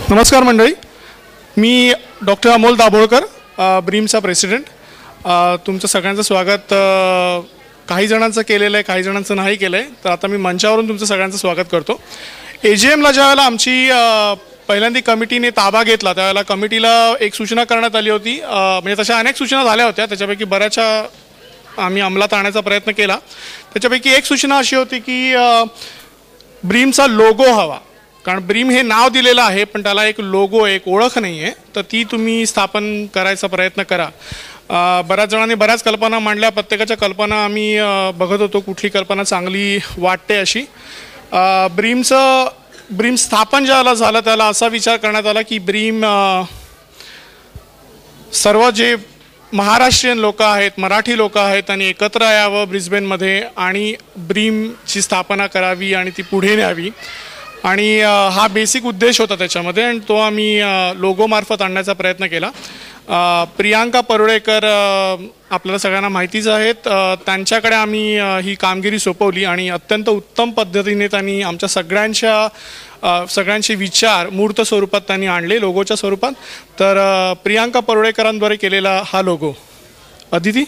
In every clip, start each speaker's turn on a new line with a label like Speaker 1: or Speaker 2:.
Speaker 1: नमस्कार मंडळी, मी doctor Amol Dabholkar, ब्रीमचा president. तुमचं सगळ्यांचं स्वागत काही जणांचं केलेलं आहे, काही जणांचं नाही केलं आहे. तर आता मी मंचावरून तुमचं सगळ्यांचं स्वागत करतो. AGMला ज्यावेळेला आमची पहिल्यांदा कमिटीने ताबा घेतला त्यावेळेला कमिटीला एक सूचना करण्यात आली होती. म्हणजे तशा अनेक सूचना झाल्या होत्या, त्याच्यापैकी बऱ्याचशा आम्ही अंमलात आणण्याचा प्रयत्न केला. त्याच्यापैकी एक सूचना अशी होती की ब्रीमचा लोगो हवा, कारण ब्रीम हे नाव दिलेलं आहे पण त्याला एक लोगो, एक ओळख नाही आहे. तर ती तुम्ही स्थापन करायचा प्रयत्न करा. बऱ्याच जणांनी बऱ्याच कल्पना मांडल्या, प्रत्येकाच्या कल्पना आम्ही बघत होतो कुठली कल्पना चांगली वाटते अशी. ब्रीम स्थापन ज्याला झालं त्याला असा विचार करण्यात आला की ब्रीम सर्व जे महाराष्ट्रीयन लोक आहेत, मराठी लोक आहेत, त्यांनी एकत्र यावं ब्रिस्बेनमध्ये आणि ब्रीमची स्थापना करावी आणि ती पुढे न्यावी. आणि हा बेसिक उद्देश होता त्याच्यामध्ये, आणि तो आम्ही लोगोमार्फत आणण्याचा प्रयत्न केला. प्रियांका परुळेकर आपल्याला सगळ्यांना माहितीच आहेत, त्यांच्याकडे आम्ही ही कामगिरी सोपवली आणि अत्यंत उत्तम पद्धतीने त्यांनी आमच्या सगळ्यांचे विचार मूर्त स्वरूपात त्यांनी आणले, लोगोच्या स्वरूपात. तर प्रियांका परुळेकरांद्वारे केलेला हा लोगो. अदिती,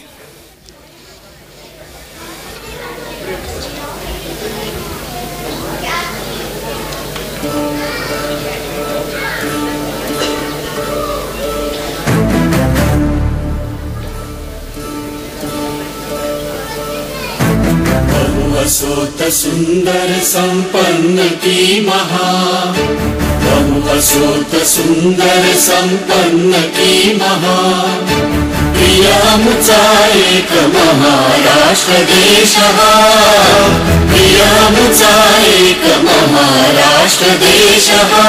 Speaker 2: बहुवसोत सुंदर संपन्न की महा, बहुवसोत सुंदर संपन्न की महा. प्रियामुचा एक महाराष्ट्र देश हा, प्रियामुचा एक महाराष्ट्र देश हा.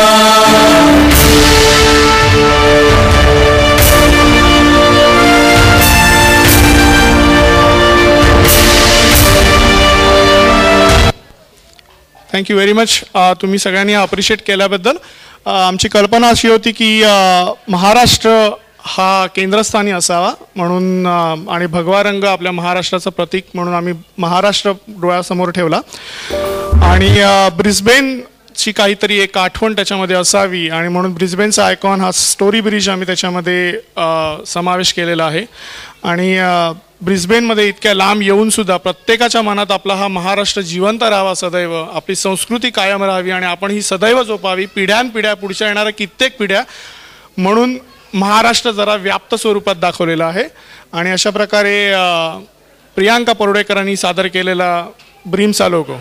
Speaker 1: Thank you very much. तुम्ही सगळ्यांनी अप्रिशिएट केल्याबद्दल. आमची कल्पना अशी होती की महाराष्ट्र हा केंद्रस्थानी असावा म्हणून, आणि भगवा रंग आपल्या महाराष्ट्राचं प्रतीक म्हणून आम्ही महाराष्ट्र डोळ्यासमोर ठेवला. आणि ब्रिस्बेनची काहीतरी एक आठवण त्याच्यामध्ये असावी आणि म्हणून ब्रिस्बेनचा आयकॉन हा स्टोरी ब्रिज आम्ही त्याच्यामध्ये समावेश केलेला आहे. आणि ब्रिस्बेनमध्ये इतक्या लांब येऊनसुद्धा प्रत्येकाच्या मनात आपला हा महाराष्ट्र जिवंत राहावा सदैव, आपली संस्कृती कायम राहावी आणि आपण ही सदैव जोपावी पिढ्यानपिढ्या, पुढच्या येणाऱ्या कित्येक पिढ्या, म्हणून महाराष्ट्र जरा व्याप्त स्वरूपात दाखवलेला आहे. आणि अशा प्रकारे प्रियांका परुळेकरांनी सादर केलेला ब्रीमचा लोगो.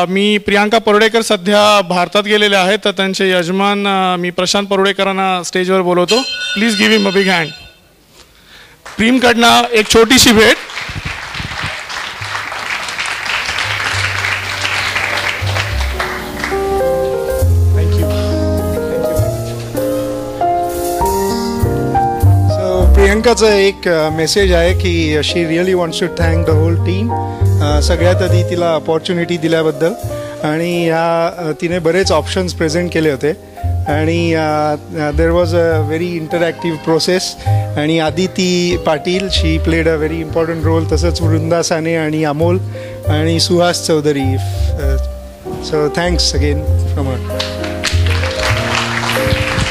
Speaker 1: मी प्रियांका परुळेकर सध्या भारतात गेलेले आहेत, तर त्यांचे यजमान मी प्रशांत परुळेकरांना स्टेजवर बोलवतो. Please give him a big hand. ब्रीमकडनं एक छोटीशी भेट. थँक्यू.
Speaker 3: सो प्रियंकाचं एक मेसेज आहे की she really wants to thank the whole team. सगळ्यात आधी तिला अपॉर्च्युनिटी दिल्याबद्दल, आणि तिने बरेच ऑप्शन्स प्रेझेंट केले होते आणि there was a very interactive process. आणि Aditi Patil, she played a very important role, तसंच वृंदा साने आणि अमोल आणि Suhas Chaudhari. So thanks again from her.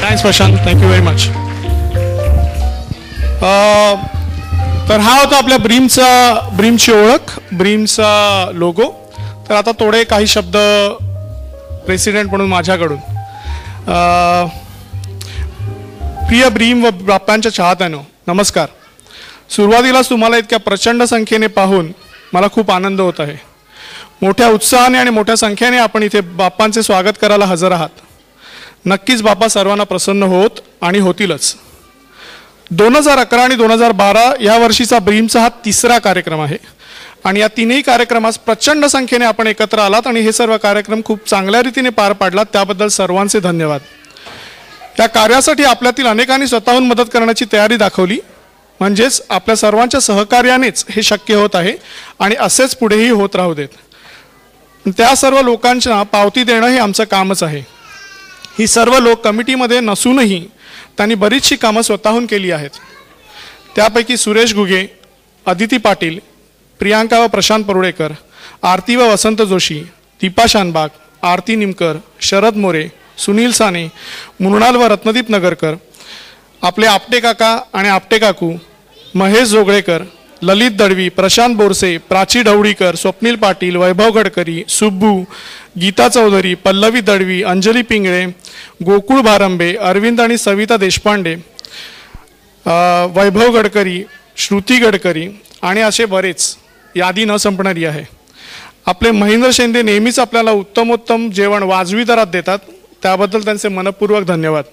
Speaker 1: Thanks Prashant, thank you very much. तर हा होता आपल्या ब्रीमची ओळख, ब्रीमचा लोगो. तर आता थोडे काही शब्द प्रेसिडेंट म्हणून माझ्याकडून. प्रिय ब्रीम व बाप्पांच्या चाहत्यांनो, नमस्कार. सुरुवातीलाच तुम्हाला इतक्या प्रचंड संख्येने पाहून मला खूप आनंद होत आहे. मोठ्या उत्साहाने आणि मोठ्या संख्येने आपण इथे बाप्पांचे स्वागत करायला हजर आहात. नक्कीच बाप्पा सर्वांना प्रसन्न होत आणि होतीलच. 2011 आणि 2012 या वर्षीचा ब्रीमचा हा तिसरा कार्यक्रम आहे आणि या तीनही कार्यक्रमास प्रचंड संख्येने आपण एकत्र आलात आणि हे सर्व कार्यक्रम खूप चांगल्या रीतीने पार पाडलात, त्याबद्दल सर्वांचे धन्यवाद. या कार्यासाठी आपल्यातील अनेकांनी स्वतःहून मदत करण्याची तयारी दाखवली, म्हणजेच आपल्या सर्वांच्या सहकार्यानेच हे शक्य होत आहे आणि असेच पुढेही होत राहू देत. त्या सर्व लोकांना पावती देणं हे आमचं कामच आहे. ही सर्व लोक कमिटीमध्ये नसूनही त्यांनी बरीचशी कामं स्वतःहून केली आहेत. त्यापैकी सुरेश घुगे, अदिती पाटील, प्रियांका व प्रशांत परुळेकर, आरती व वसंत जोशी, दीपा शानबाग, आरती निमकर, शरद मोरे, सुनील साने, मृणाल व रत्नदीप नगरकर, आपले आपटे काका आणि आपटे काकू, महेश जोगळेकर, ललित दळवी, प्रशांत बोरसे, प्राची ढवळीकर, स्वप्नील पाटील, वैभव गडकरी, सुब्बू, गीता चौधरी, पल्लवी दळवी, अंजली पिंगळे, गोकुळ भारंबे, अरविंद आणि सविता देशपांडे, वैभव गडकरी, श्रुती गडकरी आणि असे बरेच, यादी न संपणारी आहे. आपले महेंद्र शिंदे नेहमीच आपल्याला उत्तमोत्तम जेवण वाजवी दरात देतात, त्याबद्दल त्यांचे मनपूर्वक धन्यवाद.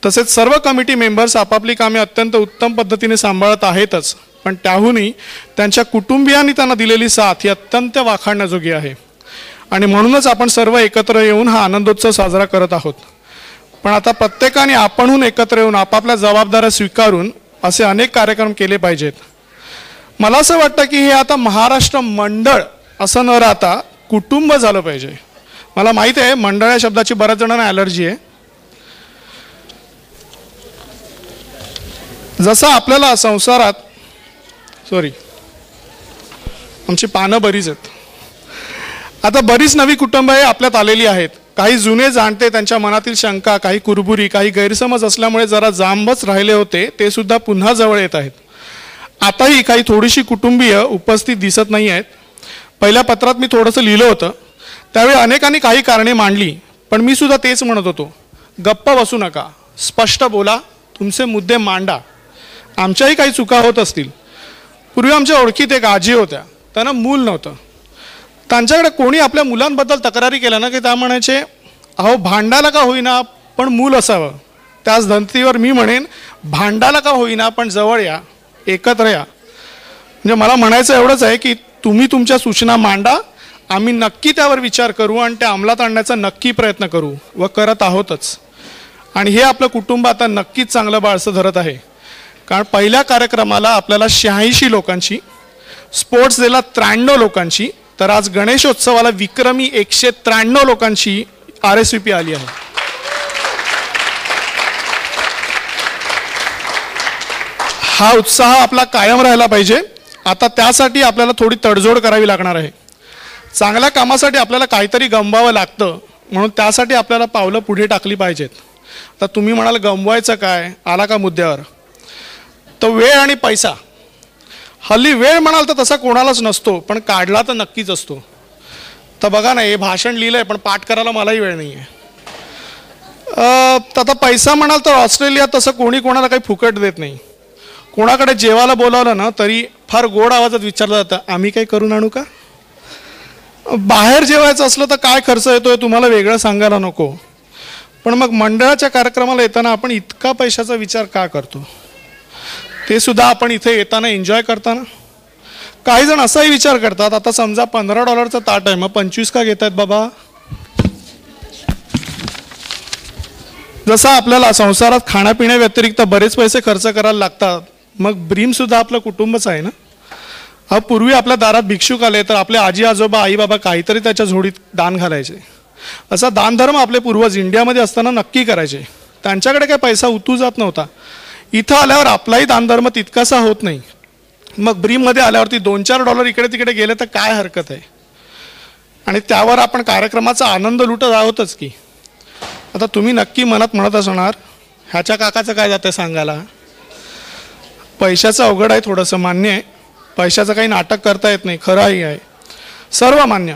Speaker 1: तसेच सर्व कमिटी मेंबर्स आपापली कामे अत्यंत उत्तम पद्धतीने सांभाळत आहेतच, पण त्याहूनही त्यांच्या कुटुंबियांनी त्यांना दिलेली साथ ही अत्यंत वाखाणण्याजोगी आहे आणि म्हणूनच आपण सर्व एकत्र येऊन हा आनंदोत्सव साजरा करत आहोत. पण आता प्रत्येकाने आपणहून एकत्र येऊन आपापल्या जबाबदाऱ्या स्वीकारून असे अनेक कार्यक्रम केले पाहिजेत. मला असं वाटतं की हे आता महाराष्ट्र मंडळ असं न राहता कुटुंब झालं पाहिजे. मला माहिती आहे मंडळ या शब्दाची बऱ्याच जणांना ॲलर्जी आहे. जसं आपल्याला संसारात आमची पानं बरीच आहेत. आता बरीच नवी कुटुंबे आपल्यात आलेली आहेत. काही जुने जाणते त्यांच्या मनातील शंका, काही कुरबुरी, काही गैरसमज असल्यामुळे जरा जांबच राहिले होते, ते सुद्धा पुन्हा जवळ येत आहेत. आताही काही थोडीशी कुटुंबीय उपस्थित दिसत नाही आहेत. पहिल्या पत्रात मी थोडंसं लिहिलं होतं, त्यावेळी अनेकांनी काही कारणे मांडली, पण मी सुद्धा तेच म्हणत होतो, गप्प बसू नका, स्पष्ट बोला, तुमचे मुद्दे मांडा. आमच्याही काही चुका होत असतील. पूर्वी आमच्या ओळखीत एक आजी होत्या, त्यांना मूल नव्हतं. त्यांच्याकडे कोणी आपल्या मुलांबद्दल तक्रारी केल्या ना की त्या म्हणायचे, अहो भांडायला का होईना पण मूल असावं. त्याच धर्तीवर मी म्हणेन, भांडायला का होईना पण जवळ या, एकत्र या. म्हणजे मला म्हणायचं एवढंच आहे की तुम्ही तुमच्या सूचना मांडा, आम्ही नक्की त्यावर विचार करू आणि त्या अंमलात आणण्याचा नक्की प्रयत्न करू व करत आहोतच. आणि हे आपलं कुटुंब आता नक्कीच चांगलं बाळसं धरत आहे. कारण पहिल्या कार्यक्रमाला आपल्याला 86 लोकांची, स्पोर्ट्स डेला 93 लोकांची, तर आज गणेशोत्सवाला विक्रमी 193 लोकांची RSVP आली आहे. हा उत्साह आपला कायम राहायला पाहिजे. आता त्यासाठी आपल्याला थोडी तडजोड करावी लागणार आहे. चांगल्या कामासाठी आपल्याला काहीतरी गमवावं लागतं, म्हणून त्यासाठी आपल्याला पावलं पुढे टाकली पाहिजेत. तर तुम्ही म्हणाल गमवायचं काय, आला का मुद्द्यावर, तर वेळ आणि पैसा. हल्ली वेळ म्हणाल तर तसा कोणालाच नसतो, पण काढला तर नक्कीच असतो. तर बघा ना, हे भाषण लिहिलंय पण पाठ करायला मलाही वेळ नाही आहे. आता पैसा म्हणाल तर ऑस्ट्रेलियात तसं कोणी कोणाला काही फुकट देत नाही. कोणाकडे जेवायला बोलावलं ना तरी फार गोड आवाजात विचारलं जातं, आम्ही काही करून आणू का. बाहेर जेवायचं असलं तर काय खर्च येतोय तुम्हाला वेगळं सांगायला नको. पण मग मंडळाच्या कार्यक्रमाला येताना आपण इतका पैशाचा विचार का करतो, ते सुद्धा आपण इथे येताना एन्जॉय करताना. काही जण असाही विचार करतात, आता समजा $15 ताट आहे, मग 25 का घेत आहेत बाबा. जसं आपल्याला संसारात खाण्यापिण्या व्यतिरिक्त बरेच पैसे खर्च करायला लागतात, मग ब्रीम सुद्धा आपलं कुटुंबच आहे ना. हा पूर्वी आपल्या दारात भिक्षुक आले तर आपले आजी आजोबा आई बाबा काहीतरी त्याच्या झोडीत दान घालायचे. असा दानधर्म आपले पूर्वज इंडियामध्ये असताना नक्की करायचे. त्यांच्याकडे काही पैसा उतू जात नव्हता. इथं आल्यावर आपलाही दानधर्म तितकासा होत नाही. मग ब्रीममध्ये आल्यावरती $2-4 इकडे तिकडे गेले तर काय हरकत आहे. आणि त्यावर आपण कार्यक्रमाचा आनंद लुटत आहोतच की. आता तुम्ही नक्की मनात म्हणत असणार, ह्याच्या काकाचं काय जातं सांगायला. पैशाचं अवघड आहे थोडंसं, मान्य आहे. पैशाचं काही नाटक करता येत नाही, खरंही आहे, सर्व मान्य.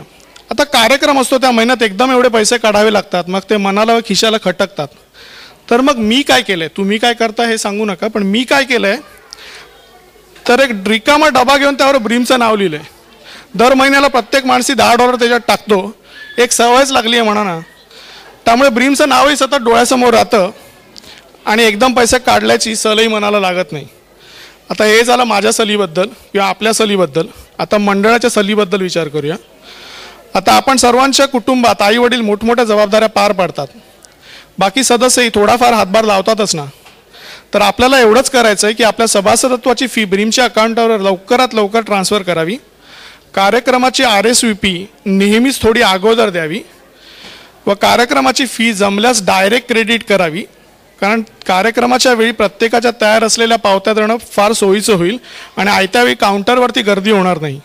Speaker 1: आता कार्यक्रम असतो त्या महिन्यात एकदम एवढे पैसे काढावे लागतात, मग ते मनाला व खिशाला खटकतात. तर मग मी काय केलंय, तुम्ही काय करता हे सांगू नका, पण मी काय केलंय तर एक रिकामा डबा घेऊन त्यावर ब्रीमचं नाव लिहिलंय. दर महिन्याला प्रत्येक माणसी $10 त्याच्यात टाकतो. एक सवयच लागली आहे म्हणा ना. त्यामुळे ब्रीमचं नावही सतत डोळ्यासमोर राहतं आणि एकदम पैसे काढल्याची सलही मनाला लागत नाही. आता हे झालं माझ्या सलीबद्दल किंवा आपल्या सलीबद्दल. आता मंडळाच्या सलीबद्दल विचार करूया. आता आपण सर्वांच्या कुटुंबात आई वडील मोठमोठ्या जबाबदाऱ्या पार पाडतात, बाकी सदस्यही थोडाफार हातभार लावतातच ना. तर आपल्याला एवढंच करायचं आहे की आपल्या सभासदत्वाची फी ब्रीमच्या अकाउंटवर लवकरात लवकर ट्रान्सफर करावी. कार्यक्रमाची RSVP नेहमीच थोडी अगोदर द्यावी व कार्यक्रमाची फी जमल्यास डायरेक्ट क्रेडिट करावी. कारण कार्यक्रमाच्या वेळी प्रत्येकाच्या तयार असलेल्या पावत्या देणं फार सोयीचं होईल आणि आयत्या वेळी काउंटरवरती गर्दी होणार नाही.